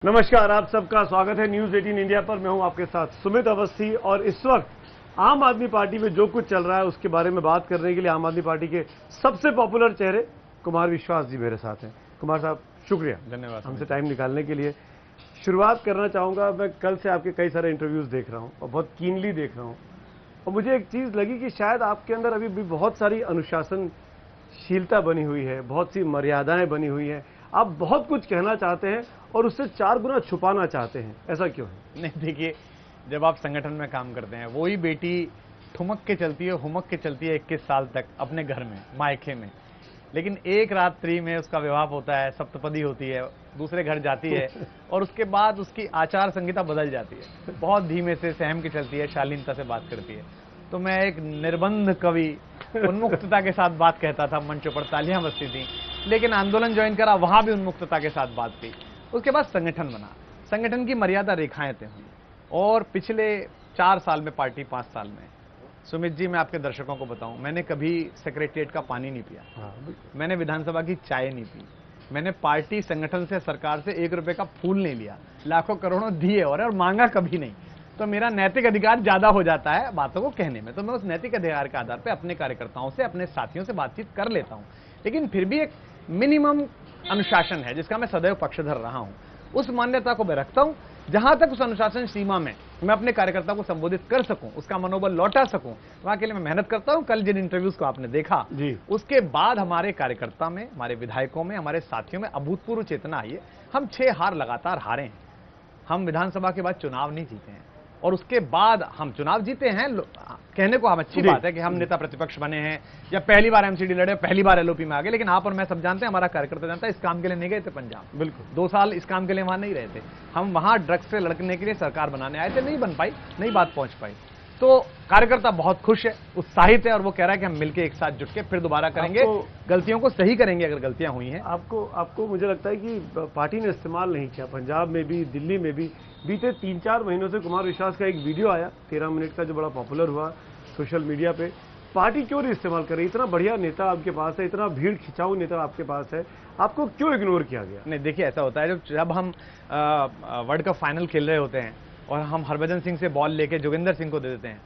नमस्कार, आप सबका स्वागत है न्यूज 18 इंडिया पर। मैं हूं आपके साथ सुमित अवस्थी और इस वक्त आम आदमी पार्टी में जो कुछ चल रहा है उसके बारे में बात करने के लिए आम आदमी पार्टी के सबसे पॉपुलर चेहरे कुमार विश्वास जी मेरे साथ हैं। कुमार साहब, शुक्रिया, धन्यवाद हमसे टाइम निकालने के लिए। शुरुआत करना चाहूंगा, मैं कल से आपके कई सारे इंटरव्यूज देख रहा हूँ और बहुत कीनली देख रहा हूँ और मुझे एक चीज लगी कि शायद आपके अंदर अभी भी बहुत सारी अनुशासनशीलता बनी हुई है, बहुत सी मर्यादाएं बनी हुई है। आप बहुत कुछ कहना चाहते हैं और उससे 4 गुना छुपाना चाहते हैं, ऐसा क्यों है? नहीं, देखिए, जब आप संगठन में काम करते हैं, वही बेटी ठुमक के चलती है, हुमक के चलती है 21 साल तक अपने घर में, मायके में। लेकिन एक रात्रि में उसका विवाह होता है, सप्तपदी होती है, दूसरे घर जाती है और उसके बाद उसकी आचार संहिता बदल जाती है। बहुत धीमे से सहम के चलती है, शालीनता से बात करती है। तो मैं एक निर्बंध कवि उन्मुक्तता के साथ बात कहता था, मंचों पर तालियां बजती थी, लेकिन आंदोलन ज्वाइन करा, वहां भी उन्मुक्तता के साथ बात की। उसके बाद संगठन बना, संगठन की मर्यादा रेखाएं तय हुई और पिछले 4 साल में पार्टी 5 साल में, सुमित जी, मैं आपके दर्शकों को बताऊं, मैंने कभी सेक्रेटरिएट का पानी नहीं पिया, मैंने विधानसभा की चाय नहीं पी, मैंने पार्टी संगठन से, सरकार से 1 रुपए का फूल नहीं लिया, लाखों करोड़ों दिए और मांगा कभी नहीं। तो मेरा नैतिक अधिकार ज्यादा हो जाता है बातों को कहने में। तो मैं उस नैतिक अधिकार के आधार पर अपने कार्यकर्ताओं से, अपने साथियों से बातचीत कर लेता हूं, लेकिन फिर भी एक मिनिमम अनुशासन है जिसका मैं सदैव पक्षधर रहा हूं। उस मान्यता को मैं रखता हूं, जहां तक उस अनुशासन सीमा में मैं अपने कार्यकर्ता को संबोधित कर सकूं, उसका मनोबल लौटा सकूं, वहां के लिए मैं मेहनत करता हूं। कल जिन इंटरव्यूज को आपने देखा जी, उसके बाद हमारे कार्यकर्ता में, हमारे विधायकों में, हमारे साथियों में अभूतपूर्व चेतना आई है। हम 6 हार लगातार हारे हैं। हम विधानसभा के बाद चुनाव नहीं जीते हैं और उसके बाद हम चुनाव जीते हैं। कहने को हम अच्छी बात है कि हम नेता प्रतिपक्ष बने हैं या पहली बार एमसीडी लड़े, पहली बार एलओपी में आ गए, लेकिन आप और मैं सब जानते हैं, हमारा कार्यकर्ता जानता है, इस काम के लिए नहीं गए थे पंजाब। बिल्कुल 2 साल इस काम के लिए वहां नहीं रहे थे। हम वहां ड्रग्स से लड़ने के लिए सरकार बनाने आए थे, नहीं बन पाई, नहीं बात पहुंच पाई। तो कार्यकर्ता बहुत खुश है, उत्साहित है और वो कह रहा है कि हम मिलकर एक साथ जुट के फिर दोबारा करेंगे, गलतियों को सही करेंगे अगर गलतियां हुई हैं। आपको मुझे लगता है कि पार्टी ने इस्तेमाल नहीं किया, पंजाब में भी, दिल्ली में भी। बीते 3-4 महीनों से कुमार विश्वास का एक वीडियो आया 13 मिनट का, जो बड़ा पॉपुलर हुआ सोशल मीडिया पे। पार्टी क्यों नहीं इस्तेमाल कर रही? इतना बढ़िया नेता आपके पास है, इतना भीड़ खिंचाऊ नेता आपके पास है, आपको क्यों इग्नोर किया गया? नहीं, देखिए, ऐसा होता है जब हम वर्ल्ड कप फाइनल खेल रहे होते हैं और हम हरभजन सिंह से बॉल लेके जोगिंदर सिंह को दे देते हैं,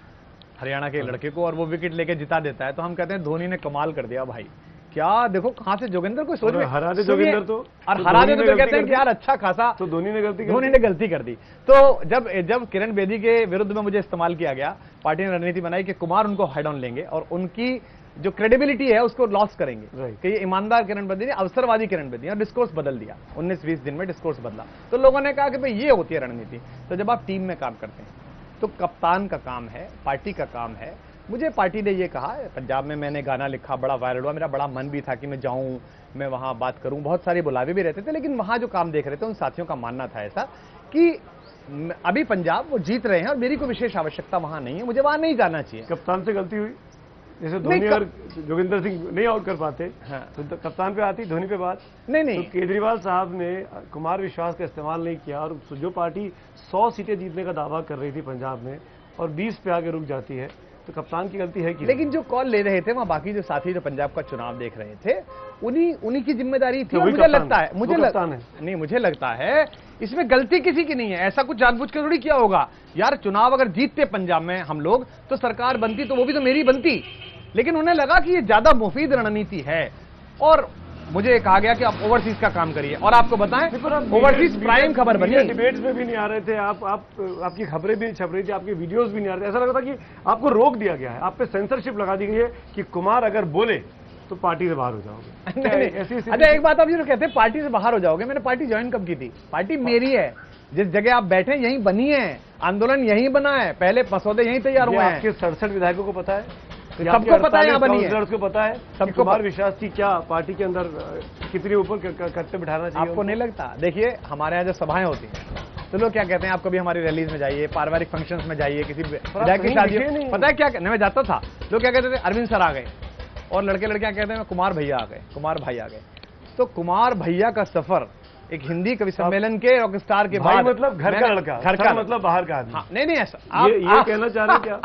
हरियाणा के लड़के को, और वो विकेट लेके जिता देता है, तो हम कहते हैं धोनी ने कमाल कर दिया भाई। क्या देखो, कहां से जोगिंदर को सोच में हरा दे जोगिंदर, तो और हरा दे तो कहते हैं कि यार अच्छा खासा, तो धोनी ने गलती कर दी। तो जब किरण बेदी के विरुद्ध में मुझे इस्तेमाल किया गया, पार्टी ने रणनीति बनाई कि कुमार उनको हेड ऑन लेंगे और उनकी जो क्रेडिबिलिटी है उसको लॉस करेंगे कि ये ईमानदार किरण बेदी ने अवसरवादी किरण बेदी, और डिस्कोर्स बदल दिया। 19-20 दिन में डिस्कोर्स बदला। तो लोगों ने कहा कि भाई ये होती है रणनीति। तो जब आप टीम में काम करते हैं तो कप्तान का काम है, पार्टी का काम है। मुझे पार्टी ने ये कहा, पंजाब में मैंने गाना लिखा, बड़ा वायरल हुआ, मेरा बड़ा मन भी था कि मैं जाऊं, मैं वहां बात करूं, बहुत सारे बुलावे भी रहते थे, लेकिन वहां जो काम देख रहे थे उन साथियों का मानना था ऐसा कि अभी पंजाब वो जीत रहे हैं और मेरी कोई विशेष आवश्यकता वहां नहीं है, मुझे वहां नहीं जाना चाहिए। कप्तान से गलती हुई, जैसे धोनी और जोगिंदर सिंह नहीं आउट कर पाते, हाँ, तो कप्तान पे आती, धोनी पे बात नहीं। तो केजरीवाल साहब ने कुमार विश्वास का इस्तेमाल नहीं किया और जो पार्टी 100 सीटें जीतने का दावा कर रही थी पंजाब में और 20 पे आगे रुक जाती है, तो कप्तान की गलती है कि? लेकिन जो कॉल ले रहे थे वहां बाकी जो साथी जो पंजाब का चुनाव देख रहे थे, उन्हीं की जिम्मेदारी थी। मुझे लगता है, मुझे लगता है इसमें गलती किसी की नहीं है। ऐसा कुछ जानबूझ के थोड़ी किया होगा। यार, चुनाव अगर जीतते पंजाब में हम लोग तो सरकार बनती, तो वो भी तो मेरी बनती, लेकिन उन्हें लगा कि ये ज्यादा मुफीद रणनीति है और मुझे कहा गया कि आप ओवरसीज का काम करिए। और आपको बताएं, ओवरसीज प्राइम खबर बनी, डिबेट्स में भी नहीं आ रहे थे आपकी खबरें भी नहीं छप रही थी, आपके वीडियोस भी नहीं आ रहे थे। ऐसा लगा था कि आपको रोक दिया गया है, आप पे सेंसरशिप लगा दी गई है कि कुमार अगर बोले तो पार्टी से बाहर हो जाओगे। अच्छा, एक बात आप ये कहते हैं पार्टी से बाहर हो जाओगे, मैंने पार्टी ज्वाइन कब की थी? पार्टी मेरी है, जिस जगह आप बैठे यहीं बनी है, आंदोलन यहीं बना है, पहले मसौदे यहीं तैयार हुए हैं। आपके 67 विधायकों को पता है, सबको पता है, यहाँ बनी है, उसको पता है सबको। कुमार विश्वास की क्या पार्टी के अंदर कितनी ऊपर कट्टे बिठाना चाहिए? आपको नहीं लगता? देखिए, हमारे यहाँ जब सभाएं होती हैं तो लोग क्या कहते हैं, आप कभी हमारी रैलीज में जाइए, पारिवारिक फंक्शंस में जाइए, किसी विधायक की शादी, पता है क्या मैं जाता था, लोग क्या कहते थे, अरविंद सर आ गए, और लड़के लड़कियां कहते हैं कुमार भैया आ गए, कुमार भाई आ गए। तो कुमार भैया का सफर एक हिंदी कवि सम्मेलन के रॉक स्टार के बाद, मतलब घर का लड़का, घर का मतलब बाहर का आदमी। नहीं ऐसा ये कहना चाह रहे क्या?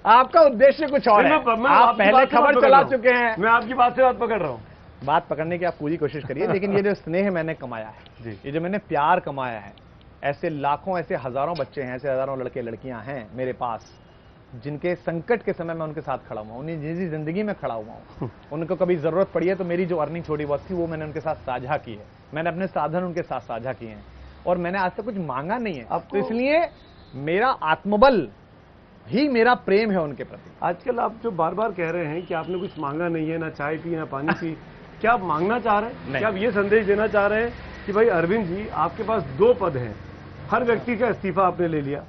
आपका उद्देश्य कुछ और है। आप पहले खबर चला चुके हैं। मैं आपकी बात से बात पकड़ रहा हूँ। बात पकड़ने की आप पूरी कोशिश करिए, लेकिन ये जो स्नेह मैंने कमाया है, ये जो मैंने प्यार कमाया है, ऐसे लाखों, ऐसे हजारों बच्चे हैं, ऐसे हजारों लड़के लड़कियां हैं मेरे पास, जिनके संकट के समय मैं उनके साथ खड़ा हुआ हूं, उन्हें निजी जिंदगी में खड़ा हुआ हूं। उनको कभी जरूरत पड़ी है तो मेरी जो अर्निंग छोटी बहुत थी वो मैंने उनके साथ साझा की है, मैंने अपने साधन उनके साथ साझा किए हैं, और मैंने आज तक कुछ मांगा नहीं है। तो इसलिए मेरा आत्मबल ही मेरा प्रेम है उनके प्रति। आजकल आप जो बार बार कह रहे हैं कि आपने कुछ मांगा नहीं है, ना चाय पी ना पानी पी, क्या आप मांगना चाह रहे हैं? क्या आप ये संदेश देना चाह रहे हैं कि भाई अरविंद जी, आपके पास 2 पद हैं, हर व्यक्ति का इस्तीफा आपने ले लिया,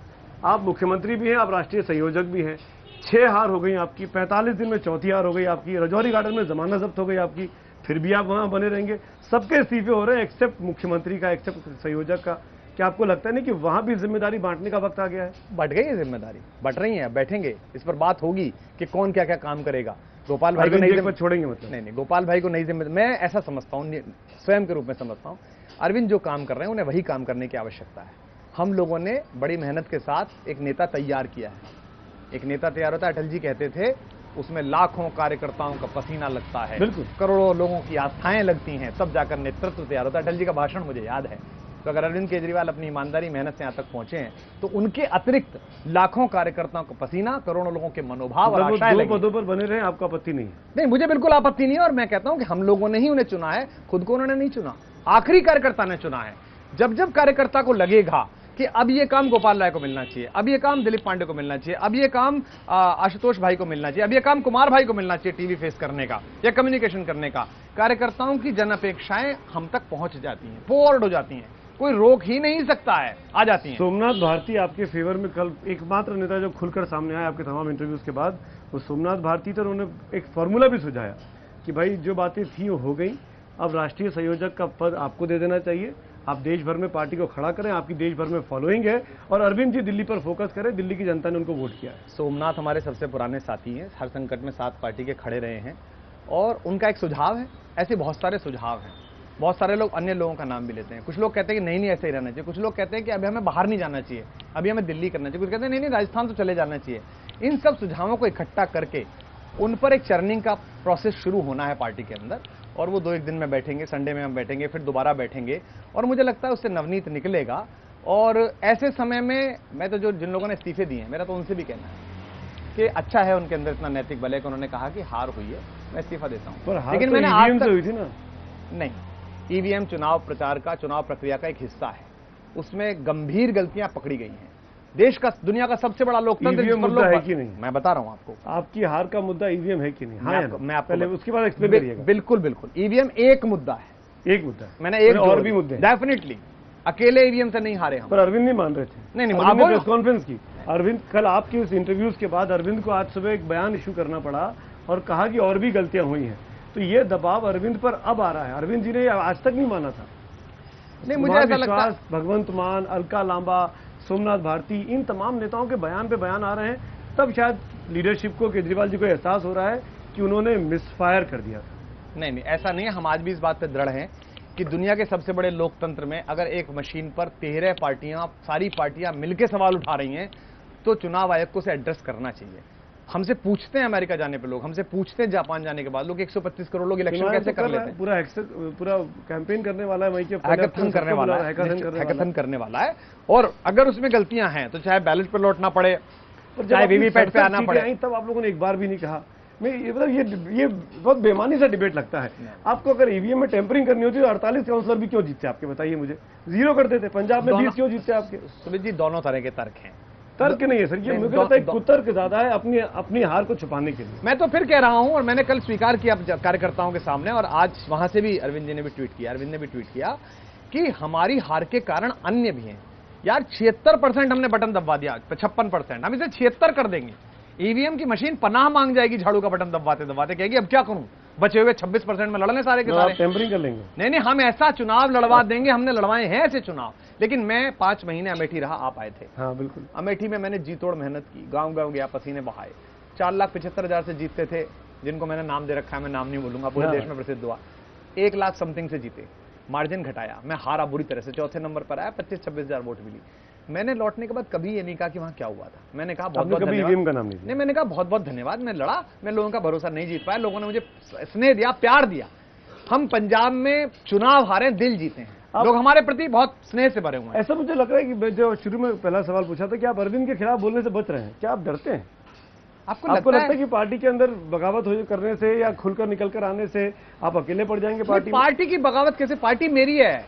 आप मुख्यमंत्री भी हैं, आप राष्ट्रीय संयोजक भी हैं, 6 हार हो गई आपकी, 45 दिन में चौथी हार हो गई आपकी, रजौरी गार्डन में जमानत जब्त हो गई आपकी, फिर भी आप वहां बने रहेंगे, सबके इस्तीफे हो रहे हैं एक्सेप्ट मुख्यमंत्री का, एक्सेप्ट संयोजक का। क्या आपको लगता नहीं कि वहां भी जिम्मेदारी बांटने का वक्त आ गया है? बट गई है जिम्मेदारी, बट रही है, बैठेंगे, इस पर बात होगी कि कौन क्या क्या काम करेगा। गोपाल भाई को नहीं छोड़ेंगे, मतलब नहीं, गोपाल भाई को नहीं जिम्मेदारी, मैं ऐसा समझता हूं, स्वयं के रूप में समझता हूं, अरविंद जो काम कर रहे हैं उन्हें वही काम करने की आवश्यकता है। हम लोगों ने बड़ी मेहनत के साथ एक नेता तैयार किया है। एक नेता तैयार होता है, अटल जी कहते थे, उसमें लाखों कार्यकर्ताओं का पसीना लगता है, बिल्कुल, करोड़ों लोगों की आस्थाएं लगती हैं, तब जाकर नेतृत्व तैयार होता है। अटल जी का भाषण मुझे याद है। तो अगर अरविंद केजरीवाल अपनी ईमानदारी मेहनत से यहां तक पहुंचे हैं तो उनके अतिरिक्त लाखों कार्यकर्ताओं का पसीना, करोड़ों लोगों के मनोभाव और आशाएं लगी। 2 पदों पर बने रहे, आपको आपत्ति नहीं है? नहीं, मुझे बिल्कुल आपत्ति नहीं है, और मैं कहता हूं कि हम लोगों ने ही उन्हें चुना है, खुद को उन्होंने नहीं चुना, आखिरी कार्यकर्ता ने चुना है। जब जब कार्यकर्ता को लगेगा कि अब ये काम गोपाल राय को मिलना चाहिए, अब ये काम दिलीप पांडे को मिलना चाहिए, अब ये काम आशुतोष भाई को मिलना चाहिए, अब ये काम कुमार भाई को मिलना चाहिए टीवी फेस करने का या कम्युनिकेशन करने का, कार्यकर्ताओं की जन अपेक्षाएं हम तक पहुंच जाती हैं, फॉरवर्ड हो जाती हैं, कोई रोक ही नहीं सकता है, आ जाती हैं। सोमनाथ भारती आपके फेवर में कल एकमात्र नेता जो खुलकर सामने आया आपके तमाम इंटरव्यूज के बाद, वो सोमनाथ भारती थे। उन्होंने एक फॉर्मूला भी सुझाया कि भाई जो बातें थी वो हो गई, अब राष्ट्रीय संयोजक का पद आपको दे देना चाहिए, आप देश भर में पार्टी को खड़ा करें, आपकी देश भर में फॉलोइंग है, और अरविंद जी दिल्ली पर फोकस करें, दिल्ली की जनता ने उनको वोट किया है। सोमनाथ हमारे सबसे पुराने साथी हैं, हर संकट में साथ पार्टी के खड़े रहे हैं, और उनका एक सुझाव है, ऐसे बहुत सारे सुझाव हैं। बहुत सारे लोग अन्य लोगों का नाम भी लेते हैं, कुछ लोग कहते हैं कि नहीं ऐसे ही रहना चाहिए, कुछ लोग कहते हैं कि अभी हमें बाहर नहीं जाना चाहिए, अभी हमें दिल्ली करना चाहिए, कुछ कहते हैं नहीं राजस्थान तो चले जाना चाहिए। इन सब सुझावों को इकट्ठा करके उन पर एक चर्निंग का प्रोसेस शुरू होना है पार्टी के अंदर, और वो 2-1 दिन में बैठेंगे, संडे में हम बैठेंगे, फिर दोबारा बैठेंगे, और मुझे लगता है उससे नवनीत निकलेगा। और ऐसे समय में मैं तो जो जिन लोगों ने इस्तीफे दिए हैं, मेरा तो उनसे भी कहना है कि अच्छा है उनके अंदर इतना नैतिक बल है कि उन्होंने कहा कि हार हुई है, मैं इस्तीफा देता हूं। लेकिन मैंने आज तक हुई थी ना, नहीं, ईवीएम चुनाव प्रचार का, चुनाव प्रक्रिया का एक हिस्सा है, उसमें गंभीर गलतियां पकड़ी गई हैं। देश का, दुनिया का सबसे बड़ा लोकतंत्र मुद्दा है कि नहीं? मैं बता रहा हूं आपको, आपकी हार का मुद्दा ईवीएम है कि नहीं? हाँ, मैं आपको पहले उसके बाद एक्सप्लेन करिएगा। बिल्कुल बिल्कुल, ईवीएम एक मुद्दा है, एक मुद्दा है, मैंने एक और भी मुद्दे डेफिनेटली, अकेले ईवीएम से नहीं हारे हम। पर अरविंद नहीं मान रहे थे। नहीं, आपने प्रेस कॉन्फ्रेंस की, अरविंद कल आपकी उस इंटरव्यूज के बाद अरविंद को आज सुबह एक बयान इशू करना पड़ा और कहा कि और भी गलतियां हुई हैं, तो ये दबाव अरविंद पर अब आ रहा है। अरविंद जी ने आज तक नहीं माना था। नहीं, मुझे ऐसा लगता है भगवंत मान, अलका लांबा, सोमनाथ भारती, इन तमाम नेताओं के बयान पे बयान आ रहे हैं, तब शायद लीडरशिप को, केजरीवाल जी को एहसास हो रहा है कि उन्होंने मिसफायर कर दिया था। नहीं, ऐसा नहीं है। हम आज भी इस बात पे दृढ़ हैं कि दुनिया के सबसे बड़े लोकतंत्र में अगर एक मशीन पर 13 पार्टियां, सारी पार्टियां मिलकर सवाल उठा रही हैं, तो चुनाव आयोग को उसे एड्रेस करना चाहिए। हमसे पूछते हैं अमेरिका जाने पे लोग, हमसे पूछते हैं जापान जाने के बाद लोग, 125 करोड़ लोग इलेक्शन कैसे कर लेते हैं? पूरा कैंपेन करने वाला है, हैकाथन करने वाला है, हैकाथन करने वाला है। और अगर उसमें गलतियां हैं तो चाहे बैलेट पे लौटना पड़े, चाहे वीवीपैट पे आना पड़े, तब आप लोगों ने एक बार भी नहीं कहा। मैं ये बहुत बेमानी सा डिबेट लगता है। आपको अगर ईवीएम में टेम्परिंग करनी होती तो 48 काउंसलर भी क्यों जीतते आपके, बताइए मुझे? 0 कर देते। पंजाब में 20 क्यों जीतते आपके? सुमित जी, दोनों तरह के तर्क हैं। तर्क नहीं है सर, ये मुझे लगता है कुतर्क ज्यादा है अपनी हार को छुपाने के लिए। मैं तो फिर कह रहा हूं, और मैंने कल स्वीकार किया कार्यकर्ताओं के सामने, और आज वहां से भी अरविंद जी ने भी ट्वीट किया, अरविंद ने भी ट्वीट किया कि हमारी हार के कारण अन्य भी हैं। यार 76% हमने बटन दबा दिया, 56%, हम इसे 76 कर देंगे। ईवीएम की मशीन पनाह मांग जाएगी, झाड़ू का बटन दबाते दबाते कहेगी अब क्या करूं, बचे हुए 26% में लड़ने सारे के सारे। टेम्परिंग कर लेंगे? नहीं, हम ऐसा चुनाव लड़वा देंगे, हमने लड़वाए हैं ऐसे चुनाव। लेकिन मैं 5 महीने अमेठी रहा, आप आए थे। हाँ बिल्कुल। अमेठी में मैंने जी तोड़ मेहनत की, गांव गांव गया, पसीने बहाए। 4,75,000 से जीतते थे, जिनको मैंने नाम दे रखा है, मैं नाम नहीं बोलूंगा, पूरे देश में प्रसिद्ध हुआ। 1 लाख समथिंग से जीते, मार्जिन घटाया, मैं हारा बुरी तरह से, 4थे नंबर पर आया, 25-26,000 वोट मिली। मैंने लौटने के बाद कभी ये नहीं कहा कि वहां क्या हुआ था। मैंने कहा बहुत बहुत धन्यवाद, नहीं, मैंने कहा बहुत बहुत धन्यवाद, मैं लड़ा, मैं लोगों का भरोसा नहीं जीत पाया, लोगों ने मुझे स्नेह दिया, प्यार दिया। हम पंजाब में चुनाव हारे, दिल जीते हैं। लोग हमारे प्रति बहुत स्नेह से भरे हुए हैं। ऐसा मुझे लग रहा है कि मैं जो शुरू में पहला सवाल पूछा था कि आप अरविंद के खिलाफ बोलने से बच रहे हैं, क्या आप डरते हैं? आपको लगता है कि पार्टी के अंदर बगावत हो करने से या खुलकर निकल कर आने से आप अकेले पड़ जाएंगे पार्टी? पार्टी की बगावत कैसे? पार्टी मेरी है,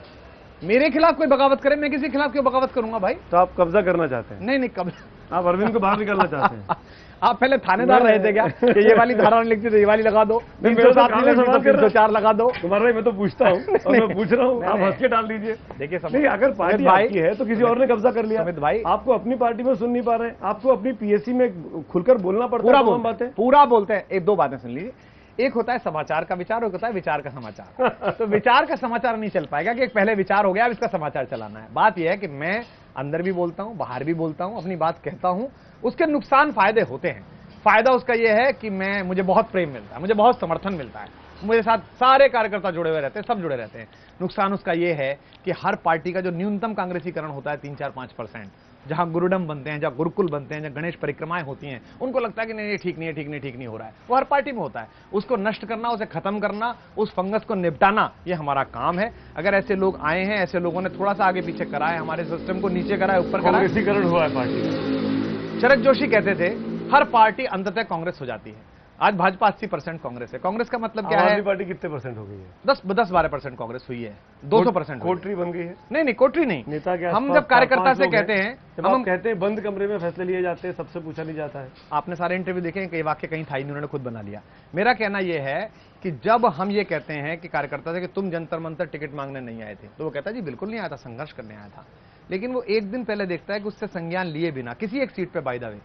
मेरे खिलाफ कोई बगावत करे, मैं किसी के खिलाफ क्यों बगावत करूंगा भाई? तो आप कब्जा करना चाहते हैं? नहीं कब्जा, आप अरविंद को बाहर निकालना चाहते हैं? आप पहले थानेदार रहे थे क्या कि ये वाली धारा लिखती थी, ये वाली लगा दो, 304 लगा दो? तुम्हारा मैं तो पूछता हूँ और मैं पूछ रहा हूँ, आप हंस के डाल दीजिए। देखिए नहीं, अगर पार्टी आपकी है तो किसी और ने कब्जा कर लिया भाई, आपको अपनी पार्टी में सुन नहीं पा रहे हैं, आपको अपनी पीएससी में खुलकर बोलना पड़ता है। पूरा बोलते हैं। एक दो बातें सुन लीजिए, एक होता है समाचार का विचार, एक होता है विचार का समाचार। तो विचार का समाचार नहीं चल पाएगा कि एक पहले विचार हो गया, अब इसका समाचार चलाना है। बात यह है कि मैं अंदर भी बोलता हूं, बाहर भी बोलता हूं, अपनी बात कहता हूं, उसके नुकसान फायदे होते हैं। फायदा उसका यह है कि मुझे बहुत प्रेम मिलता है, मुझे बहुत समर्थन मिलता है, मेरे साथ सारे कार्यकर्ता जुड़े हुए रहते हैं, सब जुड़े रहते हैं। नुकसान उसका यह है कि हर पार्टी का जो न्यूनतम कांग्रेसीकरण होता है 3-4-5%, जहां गुरुडम बनते हैं, जहां गुरुकुल बनते हैं, जहां गणेश परिक्रमाएं होती हैं, उनको लगता है कि नहीं ये ठीक नहीं हो रहा है। वो हर पार्टी में होता है। उसको नष्ट करना, उसे खत्म करना, उस फंगस को निपटाना, ये हमारा काम है। अगर ऐसे लोग आए हैं, ऐसे लोगों ने थोड़ा सा आगे पीछे कराए, हमारे सिस्टम को नीचे कराए, ऊपर कराए, कांग्रेसीकरण हुआ है पार्टी में। शरद जोशी कहते थे हर पार्टी अंततः कांग्रेस हो जाती है। आज भाजपा 80% कांग्रेस है। कांग्रेस का मतलब क्या है? पार्टी कितने परसेंट हो गई है? 10-12% कांग्रेस हुई है, 200% कोटरी बन गई है। नहीं कोटरी नहीं, नेता के हम जब कार्यकर्ता से कहते हैं, हम कहते हैं बंद कमरे में फैसले लिए जाते हैं, सबसे पूछा नहीं जाता है। आपने सारे इंटरव्यू देखे, कई वाक्य कहीं था ही नहीं, उन्होंने खुद बना लिया। मेरा कहना यह है कि जब हम ये कहते हैं कि कार्यकर्ता से कि तुम जंतर मंतर टिकट मांगने नहीं आए थे, तो वो कहता है जी बिल्कुल नहीं आया था, संघर्ष करने आया था। लेकिन वो एक दिन पहले देखता है कि उससे संज्ञान लिए बिना किसी एक सीट पे बाय द वे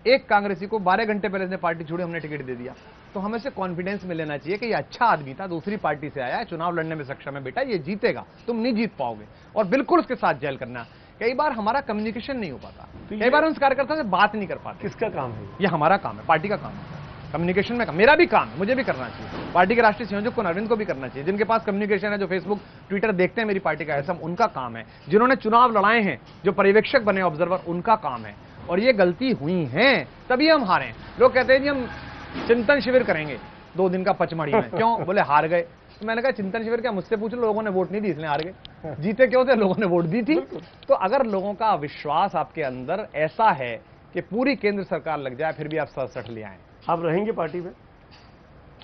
एक कांग्रेसी को 12 घंटे पहले इसने पार्टी छोड़ी, हमने टिकट दे दिया, तो हमें से कॉन्फिडेंस में लेना चाहिए कि ये अच्छा आदमी था, दूसरी पार्टी से आया है, चुनाव लड़ने में सक्षम है, बेटा ये जीतेगा, तुम नहीं जीत पाओगे, और बिल्कुल उसके साथ जेल करना। कई बार हमारा कम्युनिकेशन नहीं हो पाता, कई बार उस कार्यकर्ता से बात नहीं कर पाते। किसका काम है ये? हमारा काम है, पार्टी का काम है। कम्युनिकेशन में मेरा भी काम है, मुझे भी करना चाहिए, पार्टी के राष्ट्रीय संयोजक को अरविंद को भी करना चाहिए। जिनके पास कम्युनिकेशन है, जो फेसबुक ट्विटर देखते हैं मेरी पार्टी का, ऐसा उनका काम है। जिन्होंने चुनाव लड़ाए हैं, जो पर्यवेक्षक बने ऑब्जर्वर, उनका काम है। और ये गलती हुई है तभी हम हारे। लोग कहते हैं जी हम चिंतन शिविर करेंगे 2 दिन का पचमढ़ी में, क्यों? बोले हार गए। तो मैंने कहा चिंतन शिविर क्या? मुझसे पूछ लो, लोगों ने वोट नहीं दी इसलिए हार गए। जीते क्यों थे? लोगों ने वोट दी थी। तो अगर लोगों का विश्वास आपके अंदर ऐसा है कि पूरी केंद्र सरकार लग जाए, फिर भी आप 67 ले आए, आप रहेंगे पार्टी में?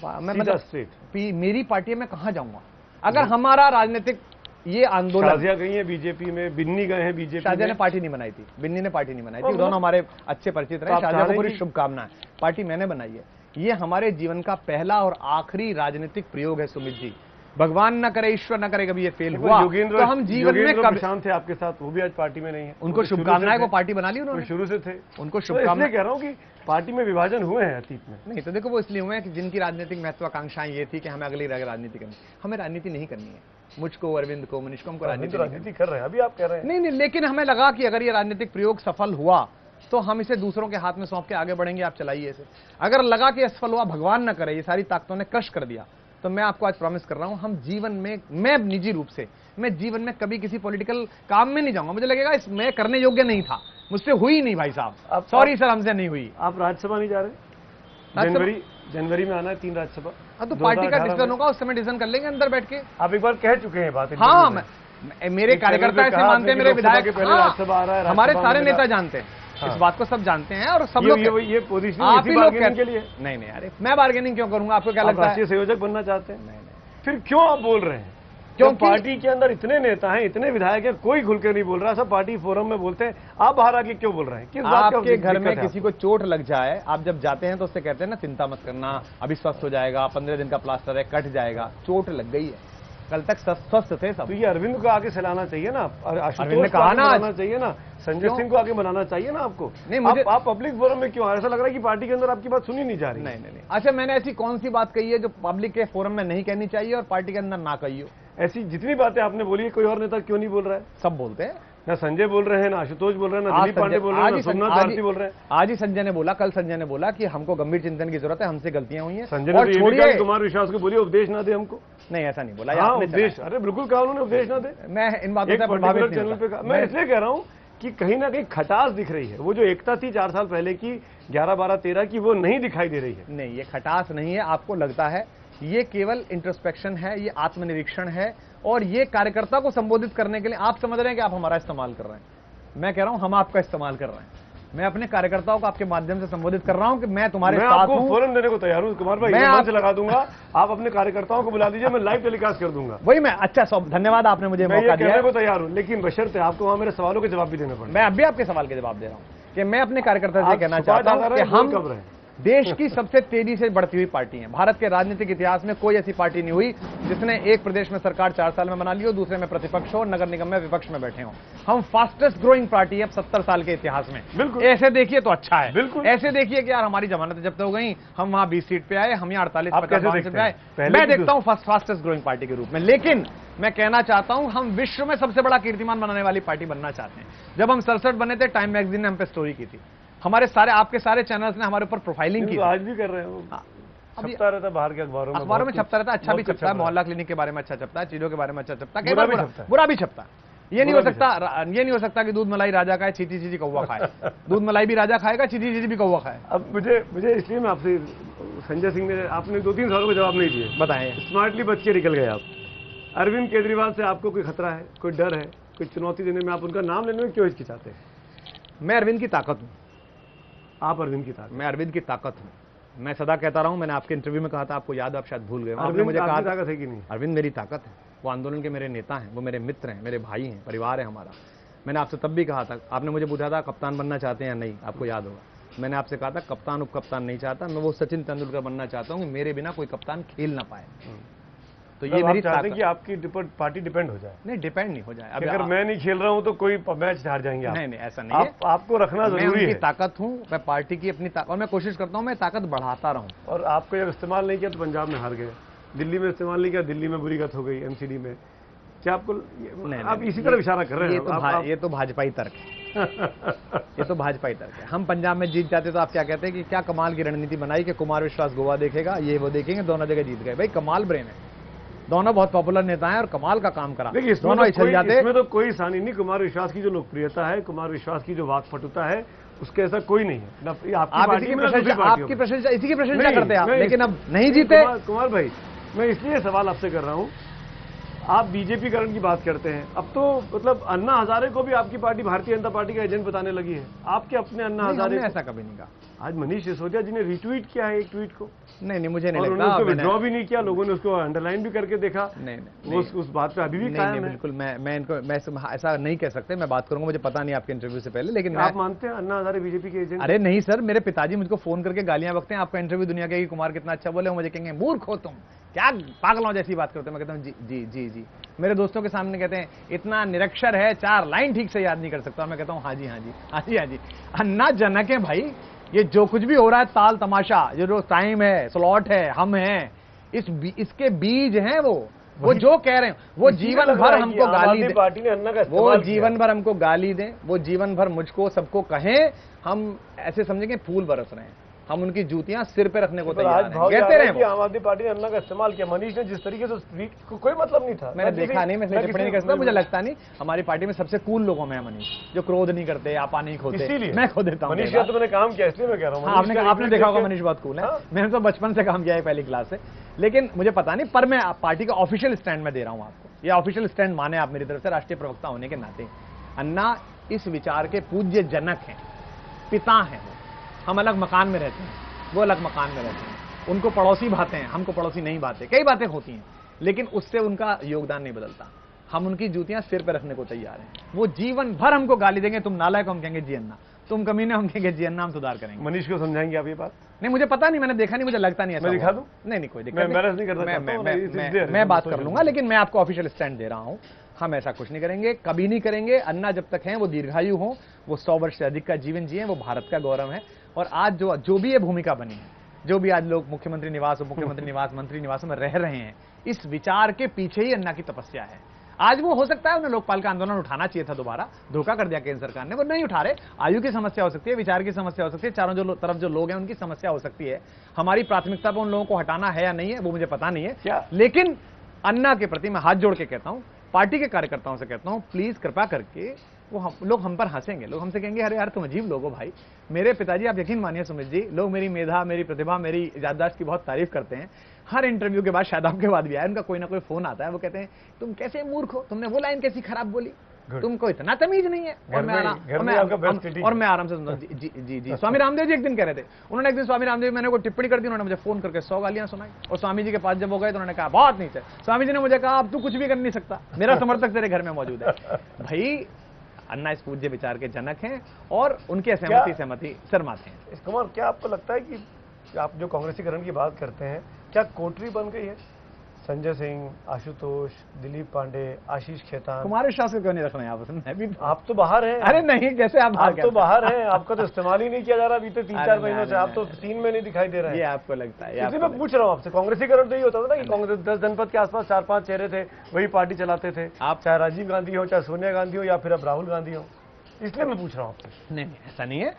मैं मतलब मेरी पार्टी में कहां जाऊंगा? अगर हमारा राजनीतिक ये आंदोलन, शाजिया गई है बीजेपी में, बिन्नी गए हैं बीजेपी में। शाजिया ने पार्टी नहीं बनाई थी, बिन्नी ने पार्टी नहीं बनाई थी, दोनों हमारे अच्छे परिचित रहे। शाजिया को पूरी शुभकामनाएं। पार्टी मैंने बनाई है। ये हमारे जीवन का पहला और आखिरी राजनीतिक प्रयोग है सुमित जी। भगवान न करे, ईश्वर न करे कभी ये फेल हुआ तो हम जीवन में कब शांत थे आपके साथ, वो भी आज पार्टी में नहीं है। उनको शुभकामनाएं, वो पार्टी बना ली उन्होंने, शुरू से थे। उनको शुभकामनाएं। कह रहा हूँ कि पार्टी में विभाजन हुए हैं अतीत में। नहीं तो देखो, वो इसलिए हुए हैं कि जिनकी राजनीतिक महत्वाकांक्षाएं ये थी कि हमें अगली राजनीति करनी। हमें राजनीति नहीं करनी है, मुझको, अरविंद को, मनीष को, हमको राजनीति कर रहे हैं, अभी आप कह रहे हैं। नहीं, लेकिन हमें लगा कि अगर ये राजनीतिक प्रयोग सफल हुआ तो हम इसे दूसरों के हाथ में सौंप के आगे बढ़ेंगे, आप चलाइए इसे। अगर लगा कि असफल हुआ, भगवान न करे, ये सारी ताकतों ने क्रश कर दिया, तो मैं आपको आज प्रॉमिस कर रहा हूं, हम जीवन में, मैं निजी रूप से, मैं जीवन में कभी किसी पॉलिटिकल काम में नहीं जाऊंगा। मुझे लगेगा मैं करने योग्य नहीं था, मुझसे हुई नहीं भाई साहब, सॉरी सर, हमसे नहीं हुई। आप राज्यसभा नहीं जा रहे? जनवरी में आना है 3 राज्यसभा। तो पार्टी का डिसीजन होगा, उस समय डिसीजन कर लेंगे अंदर बैठ के। आप एक बार कह चुके हैं बात। हाँ, मेरे कार्यकर्ता ऐसे मानते हैं, मेरे विधायक, हमारे सारे नेता जानते हैं इस बात को, सब जानते हैं। और सब लोग ये पोजीशन आप ही लोग के लिए नहीं, अरे मैं बार्गेनिंग क्यों करूंगा? आपको क्या लगता है? राष्ट्रीय संयोजक बनना चाहते हैं? नहीं, फिर क्यों आप बोल रहे हैं? क्यों? पार्टी के अंदर इतने नेता हैं, इतने विधायक हैं, कोई खुलकर नहीं बोल रहा, सब पार्टी फोरम में बोलते हैं। आप बाहर आके क्यों बोल रहे हैं? किस बात आपके घर में किसी को चोट लग जाए, आप जब जाते हैं तो उससे कहते हैं ना, चिंता मत करना, अभी स्वस्थ हो जाएगा, 15 दिन का प्लास्टर है, कट जाएगा। चोट लग गई है, कल तक स्वस्थ थे सब। तो ये अरविंद को आगे चलाना चाहिए ना, अरविंद ने कहा ना चाहिए ना, संजय सिंह को आगे बनाना चाहिए ना आपको। नहीं, मुझे आप पब्लिक फोरम में क्यों? ऐसा लग रहा है कि पार्टी के अंदर आपकी बात सुनी नहीं जा रही। नहीं। अच्छा, मैंने ऐसी कौन सी बात कही है जो पब्लिक के फोरम में नहीं कहनी चाहिए और पार्टी के अंदर ना कही हो? ऐसी जितनी बातें आपने बोली है, कोई और नेता क्यों नहीं बोल रहा है? सब बोलते हैं, ना संजय बोल रहे हैं, ना आशुतोष बोल रहे हैं, ना दिलीप पांडे बोल रहे हैं, ना सोमनाथ भारती बोल रहे हैं। आज ही संजय ने बोला, कल संजय ने बोला कि हमको गंभीर चिंतन की जरूरत है, हमसे गलतियां हुई हैं। संजय ने छोड़िए, कुमार विश्वास को बोलिए उपदेश ना दे हमको। नहीं, ऐसा नहीं बोला। हाँ, उपदेश, अरे बिल्कुल कहा उन्होंने, उपदेश ना दे। मैं इन बातों से प्रभावित चैनल पे कहा। मैं इसलिए कह रहा हूँ कि कहीं ना कहीं खटास दिख रही है। वो जो एकता थी 4 साल पहले की, 11, 12, 13 की, वो नहीं दिखाई दे रही है। नहीं, ये खटास नहीं है, आपको लगता है। ये केवल इंट्रोस्पेक्शन है, ये आत्मनिरीक्षण है, और ये कार्यकर्ता को संबोधित करने के लिए आप समझ रहे हैं कि आप हमारा इस्तेमाल कर रहे हैं, मैं कह रहा हूं हम आपका इस्तेमाल कर रहे हैं। मैं अपने कार्यकर्ताओं को आपके माध्यम से संबोधित कर रहा हूं कि मैं तुम्हारे साथ हूं। फौरन देने को तैयार हूं कुमार भाई, मैं मंच लगा दूंगा, आप अपने कार्यकर्ताओं को बुला दीजिए, मैं लाइव टेलीकास्ट कर दूंगा। वही मैं, अच्छा धन्यवाद आपने मुझे मौका दिया। मैं को तैयार हूं, लेकिन बशर्ते आपको वहां मेरे सवालों के जवाब भी देने पड़े। मैं अभी आपके सवाल के जवाब दे रहा हूं कि मैं अपने कार्यकर्ता से कहना चाहता हूं कि हम देश की सबसे तेजी से बढ़ती हुई पार्टी है। भारत के राजनीतिक इतिहास में कोई ऐसी पार्टी नहीं हुई जिसने एक प्रदेश में सरकार 4 साल में बना ली हो, दूसरे में प्रतिपक्ष हो, नगर निगम में विपक्ष में बैठे हो। हम फास्टेस्ट ग्रोइंग पार्टी है अब 70 साल के इतिहास में। बिल्कुल ऐसे देखिए तो अच्छा है, बिल्कुल ऐसे देखिए कि यार हमारी जमानतें जब्त हो गई, हम वहां 20 सीट पे आए, हम यहाँ 48-50 सीट पे आए। मैं देखता हूं फास्टेस्ट ग्रोइंग पार्टी के रूप में। लेकिन मैं कहना चाहता हूं हम विश्व में सबसे बड़ा कीर्तिमान बनाने वाली पार्टी बनना चाहते हैं। जब हम 67 बने थे, टाइम मैगजीन ने हम पे स्टोरी की थी, हमारे सारे आपके सारे चैनल्स ने हमारे ऊपर प्रोफाइलिंग की। तो आज भी कर रहे हैं, छपता रहता है बाहर के अखबारों में छपता रहता है, अच्छा भी छपता है, मोहल्ला क्लिनिक के बारे में अच्छा छपता है, चीजों के बारे में अच्छा छपता है, बुरा भी छपता है। ये नहीं हो सकता कि दूध मलाई राजा खाए, चीची चीची कौवा खाए। दूध मलाई भी राजा खाएगा, चीची चीची भी कौवा खाए। अब मुझे इसलिए मैं आपसे, संजय सिंह ने, आपने 2-3 सवालों का जवाब नहीं दिए, बताएं। स्मार्टली बच के निकल गए आप। अरविंद केजरीवाल से आपको कोई खतरा है, कोई डर है, कोई चुनौती देने में, आप उनका नाम लेने में क्यों हिचकिचाते हैं? मैं अरविंद की ताकत हूं। आप अरविंद की ताकत? मैं अरविंद की ताकत हूं। मैं सदा कहता रहा हूं, मैंने आपके इंटरव्यू में कहा था, आपको याद, आप शायद भूल गए। आपने मुझे कहा ताकत है कि नहीं? अरविंद मेरी ताकत है, वो आंदोलन के मेरे नेता हैं, वो मेरे मित्र हैं, मेरे भाई हैं, परिवार है हमारा। मैंने आपसे तब भी कहा था, आपने मुझे पूछा था कप्तान बनना चाहते हैं या नहीं, आपको याद होगा। मैंने आपसे कहा था कप्तान उप कप्तान नहीं चाहता, मैं वो सचिन तेंदुलकर बनना चाहता हूं कि मेरे बिना कोई कप्तान खेल ना पाए। तो ये मेरी ताकत है कि आपकी पार्टी डिपेंड हो जाए। नहीं, डिपेंड नहीं हो जाए। अगर मैं नहीं खेल रहा हूं तो कोई मैच हार जाएंगे आप। नहीं, ऐसा नहीं है, आपको रखना जरूरी है। ताकत हूं मैं, पार्टी की अपनी ताकत, और मैं कोशिश करता हूं मैं ताकत बढ़ाता रहूं। और आपको जब इस्तेमाल नहीं किया तो पंजाब में हार गए, दिल्ली में इस्तेमाल नहीं किया, दिल्ली में बुरी गत हो गई, एमसीडी में। क्या आपको आप इसी तरफ इशारा कर रहे हैं? ये तो भाजपाई तर्क है। ये तो भाजपाई तर्क है। हम पंजाब में जीत जाते तो आप क्या कहते हैं कि क्या कमाल की रणनीति बनाई कि कुमार विश्वास गोवा देखेगा, ये वो देखेंगे, दोनों जगह जीत गए। भाई कमाल ब्रेन है, दोनों बहुत पॉपुलर नेता हैं और कमाल का काम करा। दोनों चल जाते। इसमें तो कोई सानी नहीं, कुमार विश्वास की जो लोकप्रियता है, कुमार विश्वास की जो वाकपटुता है, उसके ऐसा कोई नहीं है। आपकी प्रशंसा, इसी की प्रशंसा करते हैं, लेकिन अब नहीं जीते। कुमार भाई, मैं इसलिए सवाल आपसे कर रहा हूं, आप बीजेपी करण की बात करते हैं, अब तो मतलब अन्ना हजारे को भी आपकी पार्टी भारतीय जनता पार्टी का एजेंट बताने लगी है। आपके अपने अन्ना हजारे, ऐसा कभी नहीं कहा। आज मनीष सिसोदिया जी ने रिट्वीट किया है एक ट्वीट को। नहीं, मुझे नहीं लगता। उसको विड्रॉ भी नहीं किया, लोगों ने उसको अंडरलाइन भी करके देखा। नहीं, उस बात पे अभी भी कायम है। बिल्कुल, मैं ऐसा नहीं कह सकते। मैं बात करूंगा, मुझे पता नहीं आपके इंटरव्यू से पहले, लेकिन आप मानते हैं अन्ना हजारे बीजेपी के एजेंट? अरे नहीं सर, मेरे पिताजी मुझको फोन करके गालियां बकते हैं, आपका इंटरव्यू दुनिया के कुमार कितना अच्छा बोले, मुझे कहेंगे मूर्ख हो तुम, क्या पागलों जैसी बात करते हो। मैं कहता हूँ जी जी जी। मेरे दोस्तों के सामने कहते हैं इतना निरक्षर है, 4 लाइन ठीक से याद नहीं कर सकता। मैं कहता हूँ हाँ जी हाँ जी हाँ जी हाँ जी। अन्ना जनक है भाई, ये जो कुछ भी हो रहा है ताल तमाशा, ये जो टाइम है, स्लॉट है, हम हैं, इसके बीज हैं वो जो कह रहे हैं, वो जीवन भर हमको गाली दे, पार्टी ने अन्ना का वो जीवन भर हमको गाली दें, वो जीवन भर मुझको सबको कहें, हम ऐसे समझेंगे फूल बरस रहे हैं, हम उनकी जूतियां सिर पे रखने को तैयार हैं। कहते रहे कि आम आदमी पार्टी ने अन्ना का इस्तेमाल किया। मनीष ने जिस तरीके से कोई मतलब नहीं था, मैंने देखा नहीं, मैं टिप्पणी नहीं कर सकता, मुझे लगता नहीं। हमारी पार्टी में सबसे कूल लोगों में है मनीष, जो क्रोध नहीं करते, आपा नहीं खोते, इसीलिए मैं खो देता हूँ। मनीष का तो मैंने काम किया, इसलिए मैं कह रहा हूँ। आपने देखा होगा मनीष बहुत कूल है। मैंने तो बचपन से काम किया है, पहली क्लास से, लेकिन मुझे पता नहीं। पर मैं पार्टी का ऑफिशियल स्टैंड में दे रहा हूँ आपको, ये ऑफिशियल स्टैंड माने आप मेरी तरफ से राष्ट्रीय प्रवक्ता होने के नाते। अन्ना इस विचार के पूज्य जनक हैं, पिता हैं। हम अलग मकान में रहते हैं, वो अलग मकान में रहते हैं, उनको पड़ोसी भाते हैं, हमको पड़ोसी नहीं भाते। कई बातें होती हैं, लेकिन उससे उनका योगदान नहीं बदलता। हम उनकी जूतियां सिर पे रखने को तैयार हैं। वो जीवन भर हमको गाली देंगे, तुम नालायक, हम कहेंगे जी अन्ना, तुम कमीने, हम कहेंगे जी अन्ना, हम सुधार करेंगे। मनीष को समझाएंगे आप ये बात? नहीं, मुझे पता नहीं, मैंने देखा नहीं, मुझे लगता नहीं ऐसा। मैं दिखा दूं? नहीं, कोई दिक्कत नहीं, मैं बात कर लूंगा, लेकिन मैं आपको ऑफिशियल स्टैंड दे रहा हूं। हम ऐसा कुछ नहीं करेंगे, कभी नहीं करेंगे। अन्ना जब तक हैं वो दीर्घायु हों, वो 100 वर्ष से अधिक का जीवन जिए, वो भारत का गौरव है। और आज जो भी ये भूमिका बनी है, जो भी आज लोग मुख्यमंत्री निवास, उप मुख्यमंत्री निवास, मंत्री निवास में रह रहे हैं, इस विचार के पीछे ही अन्ना की तपस्या है। आज वो हो सकता है उन्हें लोकपाल का आंदोलन उठाना चाहिए था, दोबारा धोखा कर दिया केंद्र सरकार ने, वो नहीं उठा रहे। आयु की समस्या हो सकती है, विचार की समस्या हो सकती है, चारों तरफ जो लोग हैं उनकी समस्या हो सकती है। हमारी प्राथमिकता पर उन लोगों को हटाना है या नहीं है वो मुझे पता नहीं है, लेकिन अन्ना के प्रति मैं हाथ जोड़ के कहता हूं पार्टी के कार्यकर्ताओं से कहता हूं, प्लीज कृपा करके लोग हम पर हंसेंगे, लोग हमसे कहेंगे अरे यार तुम अजीब लोग हो भाई। मेरे पिताजी, आप यकीन मानिए सुमित जी, लोग मेरी मेधा, मेरी प्रतिभा, मेरी याददाश्त की बहुत तारीफ करते हैं। हर इंटरव्यू के बाद, शायद आपके बाद भी आया, उनका कोई ना कोई फोन आता है, वो कहते हैं तुम कैसे मूर्ख हो, तुमने वो लाइन कैसी खराब बोली, तुमको इतना तमीज नहीं है। और मैं आराम से सुनता हूं, जी। स्वामी रामदेव जी एक दिन कह रहे थे, उन्होंने एक दिन स्वामी रामदेव, मैंने कोई टिप्पणी कर दी, उन्होंने मुझे फोन करके 100 गालियां सुनाई। और स्वामी जी के पास जब हो गए तो उन्होंने कहा बहुत नीचे। स्वामी जी ने मुझे कहा अब तू कुछ भी कर नहीं सकता, मेरा समर्थक तेरे घर में मौजूद है। भाई अन्ना इस पूज्य विचार के जनक हैं और उनकी सहमति शर्माते हैं। कुमार, क्या आपको लगता है कि आप जो कांग्रेसीकरण की बात करते हैं, क्या कोटरी बन गई है? संजय सिंह, आशुतोष, दिलीप पांडे, आशीष खेतान, कुमार विश्वास को क्यों नहीं रखना यहाँ पर? भी आप तो बाहर हैं। अरे नहीं, कैसे आप तो बाहर हैं, आपका तो इस्तेमाल ही नहीं किया जा रहा बीते 3-4 महीनों से, आप तो सीन में नहीं दिखाई दे रहे हैं। ये आपको लगता है? इसलिए मैं पूछ रहा हूँ आपसे, कांग्रेसीकरण तो ये होता था ना कि कांग्रेस 10 जनपद के आसपास 4-5 चेहरे थे, वही पार्टी चलाते थे। आप चाहे राजीव गांधी हो, चाहे सोनिया गांधी हो, या फिर अब राहुल गांधी हो, इसलिए मैं पूछ रहा हूँ आपसे। नहीं, ऐसा नहीं है,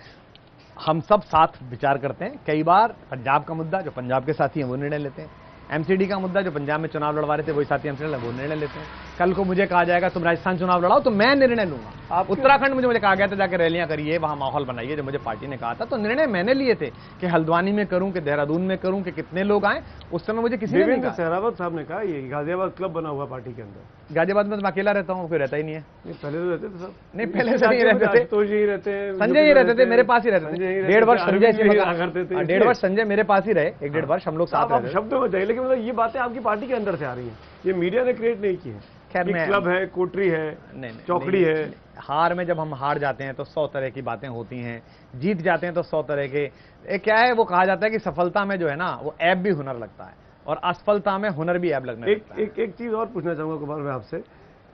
हम सब साथ विचार करते हैं। कई बार पंजाब का मुद्दा, जो पंजाब के साथी हैं वो निर्णय लेते हैं। एमसीडी का मुद्दा, जो पंजाब में चुनाव लड़वा रहे थे वही साथी हमसे वो निर्णय लेते हैं। कल को मुझे कहा जाएगा तुम राजस्थान चुनाव लड़ाओ, तो मैं निर्णय लूंगा। उत्तराखंड में मुझे कहा गया था जाकर रैलियां करिए, वहां माहौल बनाइए, जो मुझे पार्टी ने कहा था, तो निर्णय मैंने लिए थे कि हल्द्वानी में करूं कि देहरादून में करूं कि कितने लोग आए। उस समय मुझे किसी ने कहा, सहरावत साहब ने कहा ये गाजियाबाद क्लब बना हुआ पार्टी के अंदर। गाजियाबाद में तो मैं अकेला रहता हूँ, कोई रहता ही नहीं है। पहले तो रहते थे सब। नहीं, पहले से नहीं रहते थे, तो यही रहते हैं, संजय ही रहते थे, मेरे पास ही रहते थे। 1.5 वर्ष संजय करते थे, 1.5 वर्ष संजय मेरे पास ही रहे, 1.5 वर्ष हम लोग साथ रहे। शब्द में जाए, लेकिन मतलब ये बातें आपकी पार्टी के अंदर से आ रही हैं, ये मीडिया ने क्रिएट नहीं की है। खैर, क्लब है, कोटरी है, नहीं, चौकड़ी है। हार में जब हम हार जाते हैं तो 100 तरह की बातें होती हैं, जीत जाते हैं तो 100 तरह के। क्या है, वो कहा जाता है कि सफलता में जो है ना, वो ऐब भी हुनर लगता है और असफलता में हुनर भी ऐब लगने लगता है। एक चीज और पूछना चाहूंगा कुमार मैं आपसे।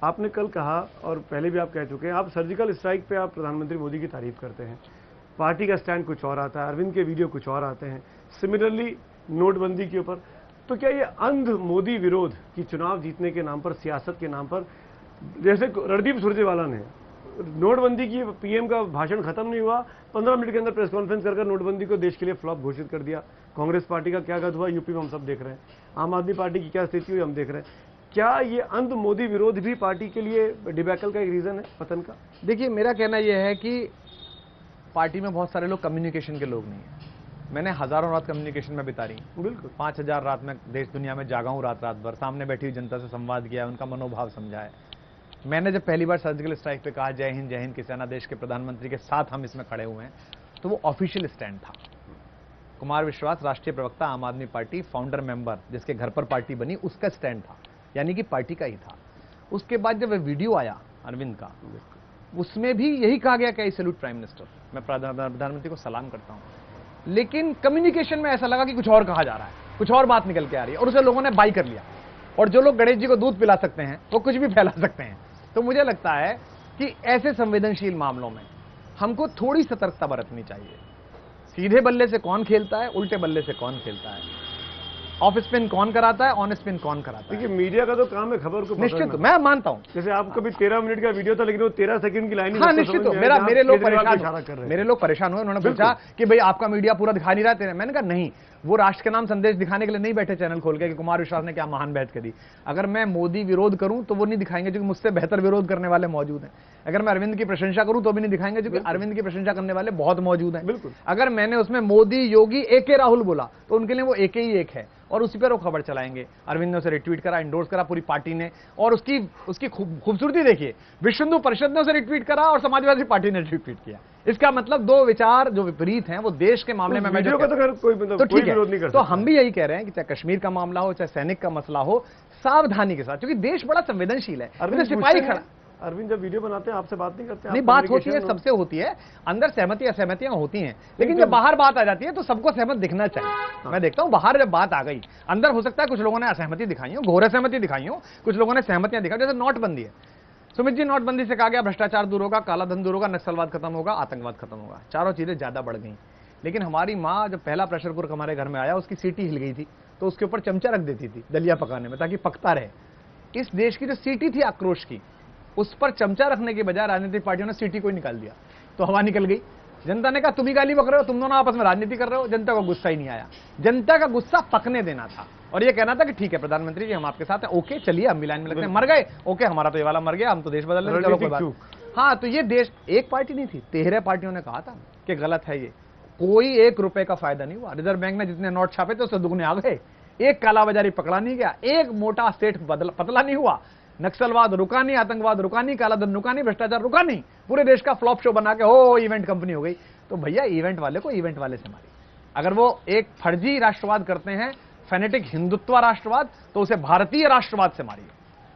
आपने कल कहा और पहले भी आप कह चुके हैं, आप सर्जिकल स्ट्राइक पे आप प्रधानमंत्री मोदी की तारीफ करते हैं, पार्टी का स्टैंड कुछ और आता है, अरविंद के वीडियो कुछ और आते हैं। सिमिलरली नोटबंदी के ऊपर, तो क्या ये अंध मोदी विरोध की चुनाव जीतने के नाम पर, सियासत के नाम पर, जैसे रणदीप सुरजेवाला ने नोटबंदी की पीएम का भाषण खत्म नहीं हुआ, 15 मिनट के अंदर प्रेस कॉन्फ्रेंस कर नोटबंदी को देश के लिए फ्लॉप घोषित कर दिया। कांग्रेस पार्टी का क्या गत हुआ यूपी में हम सब देख रहे हैं, आम आदमी पार्टी की क्या स्थिति हुई हम देख रहे हैं। क्या ये अंध मोदी विरोध भी पार्टी के लिए डिबैकल का एक रीजन है पतन का? देखिए, मेरा कहना यह है कि पार्टी में बहुत सारे लोग कम्युनिकेशन के लोग नहीं है। मैंने हजारों रात कम्युनिकेशन में बिता रही, बिल्कुल 5000 रात में देश दुनिया में जागा हूं, रात भर सामने बैठी हुई जनता से संवाद किया, उनका मनोभाव समझा है। मैंने जब पहली बार सर्जिकल स्ट्राइक पे कहा जय हिंद किसाना, देश के प्रधानमंत्री के साथ हम इसमें खड़े हुए हैं, तो वो ऑफिशियल स्टैंड था। कुमार विश्वास, राष्ट्रीय प्रवक्ता आम आदमी पार्टी, फाउंडर मेंबर, जिसके घर पर पार्टी बनी, उसका स्टैंड था, यानी कि पार्टी का ही था। उसके बाद जब वीडियो आया अरविंद का, उसमें भी यही कहा गया कि आई सैल्यूट प्राइम मिनिस्टर, मैं प्रधानमंत्री को सलाम करता हूं। लेकिन कम्युनिकेशन में ऐसा लगा कि कुछ और कहा जा रहा है, कुछ और बात निकल के आ रही है, और उसे लोगों ने बाई कर लिया। और जो लोग गणेश जी को दूध पिला सकते हैं वो कुछ भी फैला सकते हैं। तो मुझे लगता है कि ऐसे संवेदनशील मामलों में हमको थोड़ी सतर्कता बरतनी चाहिए। सीधे बल्ले से कौन खेलता है, उल्टे बल्ले से कौन खेलता है, ऑफ स्पिन कौन कराता है, ऑन स्पिन कौन कराता है। देखिए, मीडिया का तो काम है खबर को निश्चित, मैं मानता हूं। जैसे आपका भी 13 मिनट का वीडियो था, लेकिन वो 13 सेकंड की लाइन। हाँ, निश्चित। मेरे लोग परेशान हुए, उन्होंने पूछा कि भाई आपका मीडिया पूरा दिखा नहीं रहा है। मैंने कहा नहीं, वो राष्ट्र के नाम संदेश दिखाने के लिए नहीं बैठे चैनल खोल के कि कुमार विश्वास ने क्या महान बहस करी। अगर मैं मोदी विरोध करूं तो वो नहीं दिखाएंगे, क्योंकि मुझसे बेहतर विरोध करने वाले मौजूद हैं। अगर मैं अरविंद की प्रशंसा करूं तो भी नहीं दिखाएंगे, क्योंकि अरविंद की प्रशंसा करने वाले बहुत मौजूद हैं। बिल्कुल। अगर मैंने उसमें मोदी, योगी, एके राहुल बोला तो उनके लिए वो एक ही एक है, और उसी पर वो खबर चलाएंगे। अरविंद ने उसे रिट्वीट करा, इंडोर्स करा पूरी पार्टी ने, और उसकी खूबसूरती देखिए, विश्व हिंदू परिषद ने उसे रिट्वीट करा और समाजवादी पार्टी ने रिट्वीट किया। इसका मतलब दो विचार जो विपरीत हैं वो देश के मामले में, वीडियो का तो कोई विरोध नहीं कर सकता। तो हम भी यही कह रहे हैं कि चाहे कश्मीर का मामला हो, चाहे सैनिक का मसला हो, सावधानी के साथ, क्योंकि देश बड़ा संवेदनशील है। सिपाही खड़ा, अरविंद जब वीडियो बनाते हैं आपसे बात नहीं करते? नहीं, बात होती है, सबसे होती है, अंदर सहमति असहमतियां होती हैं, लेकिन जब बाहर बात आ जाती है तो सबको सहमत दिखना चाहिए। मैं देखता हूं बाहर जब बात आ गई, अंदर हो सकता है कुछ लोगों ने असहमति दिखाई हो, घोर असहमति दिखाई हो, कुछ लोगों ने सहमतियां दिखाई। जैसे नोटबंदी है, सुमित जी, नोटबंदी से कहा गया भ्रष्टाचार दूर होगा, काला धन दूर होगा, नक्सलवाद खत्म होगा, आतंकवाद खत्म होगा, चारों चीजें ज्यादा बढ़ गई। लेकिन हमारी माँ जब पहला प्रेशर कुकर हमारे घर में आया, उसकी सीटी हिल गई थी, तो उसके ऊपर चमचा रख देती थी दलिया पकाने में, ताकि पकता रहे। इस देश की जो सीटी थी आक्रोश की, उस पर चमचा रखने के बजाय राजनीतिक पार्टियों ने सीटी को ही निकाल दिया, तो हवा निकल गई। जनता ने कहा तुम ही गाली बक रहे हो, तुम दोनों आपस में राजनीति कर रहे हो। जनता को गुस्सा ही नहीं आया, जनता का गुस्सा पकने देना था। और ये कहना था कि ठीक है प्रधानमंत्री जी हम आपके साथ हैं, ओके चलिए हम भी लाइन में लगते हैं, मर गए ओके हमारा तो ये वाला मर गया, हम तो देश बदल लेंगे, चलो कोई बात। हाँ, तो ये देश एक पार्टी नहीं थी, 13 पार्टियों ने कहा था कि गलत है ये, कोई 1 रुपए का फायदा नहीं हुआ। रिजर्व बैंक ने जितने नोट छापे थे उससे दुगने आ गए, एक कालाबाजारी पकड़ा नहीं गया, एक मोटा सेठ पतला नहीं हुआ, नक्सलवाद रुका नहीं, आतंकवाद रुका नहीं, कालाधन रुका नहीं, भ्रष्टाचार रुका नहीं, पूरे देश का फ्लॉप शो बना के हो इवेंट कंपनी हो गई। तो भैया इवेंट वाले को इवेंट वाले से मारिए। अगर वो एक फर्जी राष्ट्रवाद करते हैं, फेनेटिक हिंदुत्व राष्ट्रवाद, तो उसे भारतीय राष्ट्रवाद से मारिए,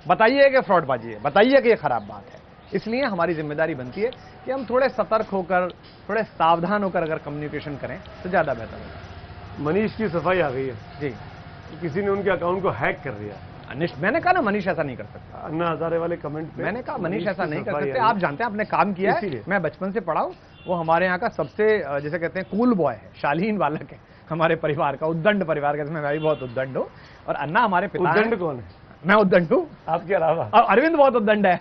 बताइए कि फ्रॉडबाजी है, बताइए कि ये खराब बात है। इसलिए हमारी जिम्मेदारी बनती है कि हम थोड़े सतर्क होकर, थोड़े सावधान होकर अगर कम्युनिकेशन करें तो ज्यादा बेहतर होगा। मनीष की सफाई आ गई है जी, किसी ने उनके अकाउंट को हैक कर दिया। मैंने कहा ना मनीष ऐसा नहीं कर सकता। अन्ना हजारे वाले कमेंट पे मैंने कहा मनीष ऐसा नहीं कर सफाई सकते, आई। आप जानते हैं आपने काम किया है, मैं बचपन से पढ़ा हूं, वो हमारे यहाँ का सबसे जैसे कहते हैं कूल बॉय है, शालीन बालक है हमारे परिवार का, उद्दंड परिवार का, जिसमें मैं भी बहुत उद्दंड हूँ। और अन्ना हमारे पिता उद्दंड कौन है? मैं उद्दंड हूँ, आपके अलावा अरविंद बहुत उद्दंड है।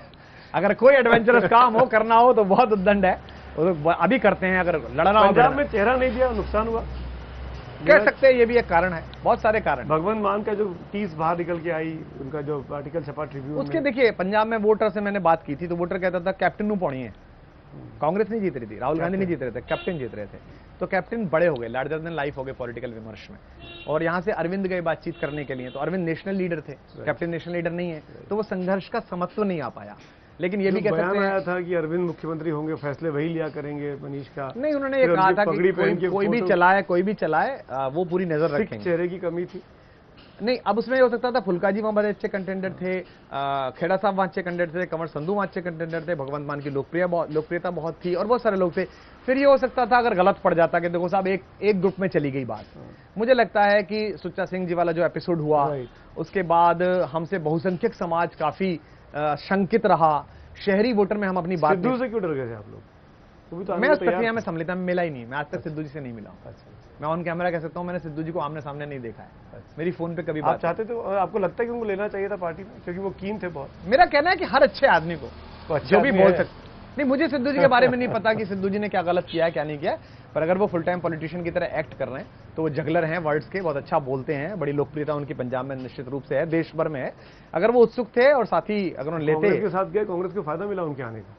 अगर कोई एडवेंचरस काम हो करना हो तो बहुत उद्दंड है, वो तो अभी करते हैं। अगर लड़ना हो, पंजाब में चेहरा नहीं दिया, नुकसान हुआ कह सकते हैं, ये भी एक कारण है, बहुत सारे कारण। भगवंत मान का जो टीस बाहर निकल के आई, उनका जो आर्टिकल छपा ट्रिब्यून उसके में। देखिए पंजाब में वोटर से मैंने बात की थी, तो वोटर कहता था कैप्टन नू पौनी है, कांग्रेस नहीं जीत रही थी, राहुल गांधी नहीं जीत रहे थे, कैप्टन जीत रहे थे। तो कैप्टन बड़े हो गए, लार्जर देन लाइफ हो गए पॉलिटिकल विमर्श में। और यहां से अरविंद गए बातचीत करने के लिए, तो अरविंद नेशनल लीडर थे, कैप्टन नेशनल लीडर नहीं है, तो वो संघर्ष का समत्व नहीं आ पाया। लेकिन ये भी कह सकते हैं आया था कि अरविंद मुख्यमंत्री होंगे, फैसले वही लिया करेंगे मनीष का। नहीं, उन्होंने ये कहा था कि कोई भी चलाए वो पूरी नजर रखेंगे। चेहरे की कमी थी नहीं, अब उसमें ये हो सकता था फुल्का जी वहां बड़े अच्छे कंटेंडर थे, खेड़ा साहब वहां अच्छे कंटेंडर थे, कंवर संधू वहां अच्छे कंटेंडर थे, भगवंत मान की लोकप्रियता बहुत थी और बहुत सारे लोग थे। फिर ये हो सकता था अगर गलत पड़ जाता कि देखो साहब एक ग्रुप में चली गई बात। मुझे लगता है कि सुच्चा सिंह जी वाला जो एपिसोड हुआ, उसके बाद हमसे बहुसंख्यक समाज काफी शंकित रहा, शहरी वोटर में हम अपनी बात। सिद्धू से क्यों डर गए थे आप लोग? मैं उस प्रक्रिया में सम्मिलित मिला ही नहीं, मैं आज तक सिद्धू जी से नहीं मिला। मैं ऑन कैमरा कह सकता हूँ, मैंने सिद्धू जी को आमने सामने नहीं देखा है, मेरी फोन पे कभी बात। चाहते थे, आपको लगता है कि उनको लेना चाहिए था पार्टी में, क्योंकि वो कीन थे बहुत? मेरा कहना है कि हर अच्छे आदमी को जो भी बोल सकते। नहीं, मुझे सिद्धू जी के बारे में नहीं पता कि सिद्धू जी ने क्या गलत किया है क्या नहीं किया, पर अगर वो फुल टाइम पॉलिटिशियन की तरह एक्ट कर रहे हैं तो वो जगलर हैं, वर्ड्स के बहुत अच्छा बोलते हैं, बड़ी लोकप्रियता उनकी पंजाब में निश्चित रूप से है, देश भर में है। अगर वो उत्सुक थे और साथ ही अगर उन्होंने लेते के साथ गए, कांग्रेस को फायदा मिला उनके आने का।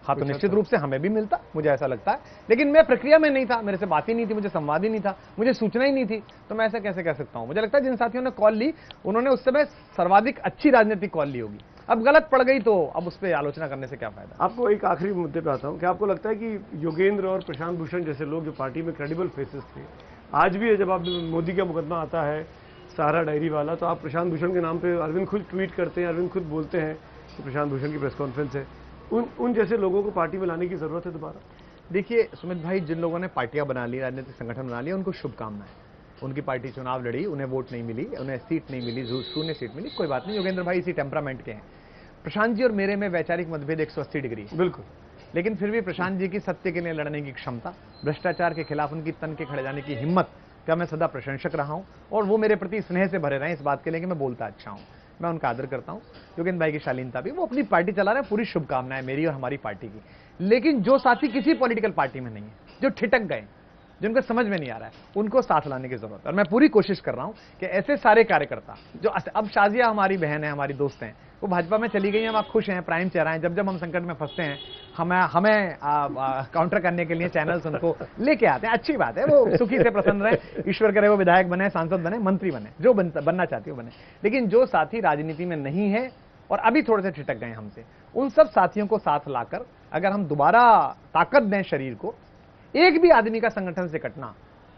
हाँ, तो निश्चित रूप से हमें भी मिलता, मुझे ऐसा लगता है। लेकिन मैं प्रक्रिया में नहीं था, मेरे से बात ही नहीं थी, मुझे संवाद ही नहीं था, मुझे सूचना ही नहीं थी, तो मैं ऐसा कैसे कह सकता हूं। मुझे लगता है जिन साथियों ने कॉल ली उन्होंने उस समय सर्वाधिक अच्छी राजनीतिक कॉल ली होगी। अब गलत पड़ गई तो अब उस पर आलोचना करने से क्या फायदा। आपको एक आखिरी मुद्दे पे आता हूं कि आपको लगता है कि योगेंद्र और प्रशांत भूषण जैसे लोग जो पार्टी में क्रेडिबल फेसेस थे, आज भी है, जब आप मोदी का मुकदमा आता है सहारा डायरी वाला, तो आप प्रशांत भूषण के नाम पे अरविंद खुद ट्वीट करते हैं, अरविंद खुद बोलते हैं कि प्रशांत भूषण की प्रेस कॉन्फ्रेंस है। उन जैसे लोगों को पार्टी में लाने की जरूरत है दोबारा? देखिए सुमित भाई, जिन लोगों ने पार्टियां बना ली, राजनीतिक संगठन बना लिया, उनको शुभकामनाएं। उनकी पार्टी चुनाव लड़ी, उन्हें वोट नहीं मिली, उन्हें सीट नहीं मिली, शून्य सीट मिली, कोई बात नहीं, योगेंद्र भाई इसी टेम्परामेंट के हैं। प्रशांत जी और मेरे में वैचारिक मतभेद 180 डिग्री है, बिल्कुल, लेकिन फिर भी प्रशांत जी की सत्य के लिए लड़ने की क्षमता, भ्रष्टाचार के खिलाफ उनकी तन के खड़े जाने की हिम्मत का मैं सदा प्रशंसक रहा हूं, और वो मेरे प्रति स्नेह से भरे रहे इस बात के लिए कि मैं बोलता अच्छा हूं, मैं उनका आदर करता हूं। योगेंद्र भाई की शालीनता भी, वो अपनी पार्टी चला रहे हैं, पूरी शुभकामनाएं मेरी और हमारी पार्टी की। लेकिन जो साथी किसी पॉलिटिकल पार्टी में नहीं है, जो ठिठक गए, जिनको समझ में नहीं आ रहा है, उनको साथ लाने की जरूरत है। और मैं पूरी कोशिश कर रहा हूं कि ऐसे सारे कार्यकर्ता जो, अब शाजिया हमारी बहन है, हमारी दोस्त हैं, वो भाजपा में चली गई हैं, हम आप खुश हैं, प्राइम चेहरा हैं, जब जब हम संकट में फंसते हैं हमें काउंटर करने के लिए चैनल्स उनको लेके आते हैं, अच्छी बात है, वो सुखी से प्रसन्न रहे, ईश्वर करे वो विधायक बने, सांसद बने, मंत्री बने, जो बनना चाहती हो बने। लेकिन जो साथी राजनीति में नहीं है और अभी थोड़े से ठिठक गए हमसे, उन सब साथियों को साथ लाकर अगर हम दोबारा ताकत दें शरीर को, एक भी आदमी का संगठन से कटना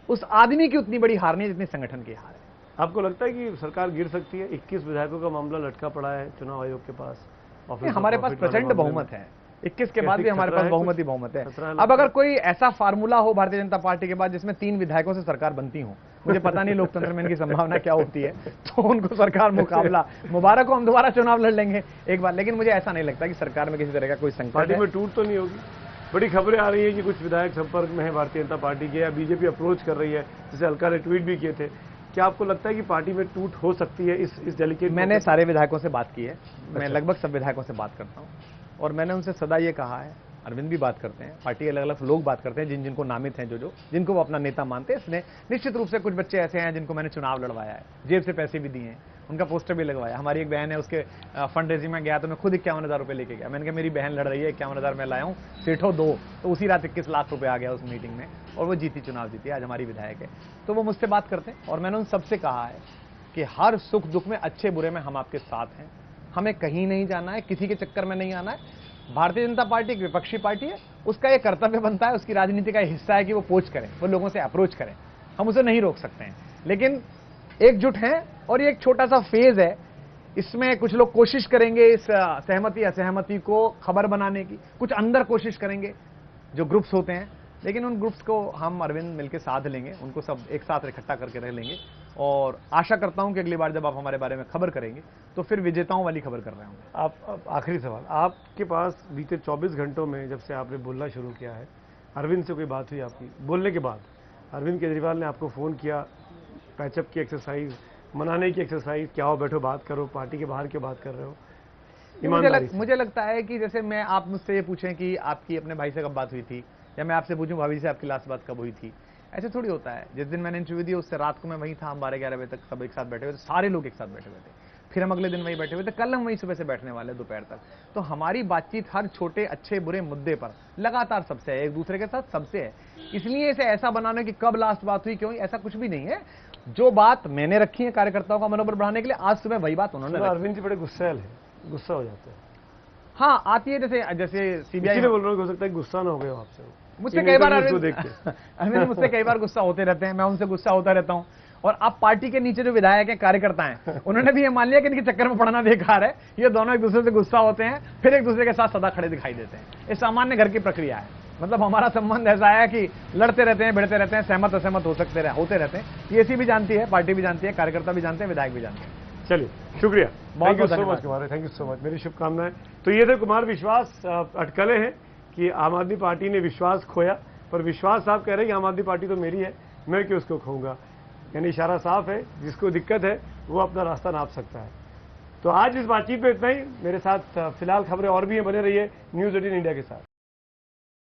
उस आदमी की उतनी बड़ी हार नहीं जितनी संगठन की हार है। आपको लगता है कि सरकार गिर सकती है? 21 विधायकों का मामला लटका पड़ा है चुनाव आयोग के पास, हमारे पास प्रचंड बहुमत है, 21 के बाद भी हमारे पास बहुमत है। अब अगर कोई ऐसा फार्मूला हो भारतीय जनता पार्टी के बाद जिसमें 3 विधायकों से सरकार बनती हो, मुझे पता नहीं लोकतंत्र में इनकी संभावना क्या होती है, तो उनको सरकार मुकाबला, मुबारक को हम दोबारा चुनाव लड़ लेंगे एक बार। लेकिन मुझे ऐसा नहीं लगता कि सरकार में किसी तरह का कोई संकट पार्टी में टूट तो नहीं होगी? बड़ी खबरें आ रही है कि कुछ विधायक संपर्क में है भारतीय जनता पार्टी के, या बीजेपी अप्रोच कर रही है, जिसे अलका ने ट्वीट भी किए थे। क्या आपको लगता है कि पार्टी में टूट हो सकती है इस डेलिकेट? मैंने सारे विधायकों से बात की है, मैं लगभग सब विधायकों से बात करता हूं, और मैंने उनसे सदा ये कहा है अरविंद भी बात करते हैं, पार्टी अलग अलग लोग बात करते हैं, जिनको नामित हैं, जो जिनको वो अपना नेता मानते हैं। इसने निश्चित रूप से कुछ बच्चे ऐसे हैं जिनको मैंने चुनाव लड़वाया है, जेब से पैसे भी दिए हैं, उनका पोस्टर भी लगवाया। हमारी एक बहन है, उसके फंड रेजिंग में गया तो मैं खुद 51,000 रुपये लेके गया। मैंने कहा मेरी बहन लड़ रही है, 51,000 मैं लाया हूँ, सेठो दो। तो उसी रात 21 लाख रुपए आ गया उस मीटिंग में, और वो जीती, चुनाव जीती, आज हमारी विधायक है। तो वो मुझसे बात करते हैं, और मैंने उन सबसे कहा है कि हर सुख दुख में, अच्छे बुरे में हम आपके साथ हैं। हमें कहीं नहीं जाना है, किसी के चक्कर में नहीं आना है। भारतीय जनता पार्टी एक विपक्षी पार्टी है, उसका ये कर्तव्य बनता है, उसकी राजनीति का हिस्सा है कि वो पोच करें, वो लोगों से अप्रोच करें। हम उसे नहीं रोक सकते हैं, लेकिन एकजुट हैं। और ये एक छोटा सा फेज है, इसमें कुछ लोग कोशिश करेंगे इस सहमति असहमति को खबर बनाने की, कुछ अंदर कोशिश करेंगे जो ग्रुप्स होते हैं, लेकिन उन ग्रुप्स को हम अरविंद मिलकर साध लेंगे, उनको सब एक साथ इकट्ठा करके रह लेंगे। और आशा करता हूं कि अगली बार जब आप हमारे बारे में खबर करेंगे तो फिर विजेताओं वाली खबर कर रहे होंगे। आप आखिरी सवाल, आपके पास बीते 24 घंटों में जब से आपने बोलना शुरू किया है, अरविंद से कोई बात हुई आपकी? बोलने के बाद अरविंद केजरीवाल ने आपको फ़ोन किया, पैचअप की एक्सरसाइज, मनाने की एक्सरसाइज, क्या हो बैठो बात करो, पार्टी के बाहर क्यों बात कर रहे हो? मुझे लगता है कि जैसे मैं, आप मुझसे ये पूछें कि आपकी अपने भाई से कब बात हुई थी, या मैं आपसे पूछूं भाभी से आपकी लास्ट बात कब हुई थी, ऐसे थोड़ी होता है। जिस दिन मैंने इंटरव्यू दिया उससे रात को मैं वहीं था, हम 12-11 बजे तक सब एक साथ बैठे हुए थे, सारे लोग एक साथ बैठे हुए थे। फिर हम अगले दिन वहीं बैठे हुए थे, कल हम वहीं सुबह से बैठने वाले दोपहर तक। तो हमारी बातचीत हर छोटे अच्छे बुरे मुद्दे पर लगातार सबसे है, एक दूसरे के साथ सबसे है। इसलिए इसे ऐसा बनाना कि कब लास्ट बात हुई, क्यों, ऐसा कुछ भी नहीं है। जो बात मैंने रखी है कार्यकर्ताओं का मनोबल बढ़ाने के लिए, आज सुबह वही बात उन्होंने। अरविंद जी बड़े गुस्सैल है, गुस्सा हो जाते हैं। हाँ, आती है, जैसे सीबीआई बोल रहा हूँ, हो सकता है गुस्सा ना हो गया आपसे, मुझसे कई बार अरविंद मुझसे कई बार गुस्सा होते रहते हैं, मैं उनसे गुस्सा होता रहता हूं। और अब पार्टी के नीचे जो विधायक हैं, कार्यकर्ता हैं, उन्होंने भी ये मान लिया कि इनके चक्कर में पड़ना बेकार है। ये दोनों एक दूसरे से गुस्सा होते हैं, फिर एक दूसरे के साथ सदा खड़े दिखाई देते हैं। ये सामान्य घर की प्रक्रिया है। मतलब हमारा संबंध ऐसा है कि लड़ते रहते हैं, भिड़ते रहते हैं, सहमत असहमत होते रहते हैं। ये भी जानती है, पार्टी भी जानती है, कार्यकर्ता भी जानते हैं, विधायक भी जानते हैं। चलिए, शुक्रिया, thank you so much Kumar, thank you so much, मेरी शुभकामनाएं। तो ये थे कुमार विश्वास। अटकलें हैं कि आम आदमी पार्टी ने विश्वास खोया, पर विश्वास साहब कह रहे हैं कि आम आदमी पार्टी तो मेरी है, मैं क्यों उसको खोऊंगा। यानी इशारा साफ है, जिसको दिक्कत है वो अपना रास्ता नाप सकता है। तो आज इस बातचीत में इतना ही। मेरे साथ फिलहाल खबरें और भी हैं, बने रहिए न्यूज़ 18 इंडिया के साथ।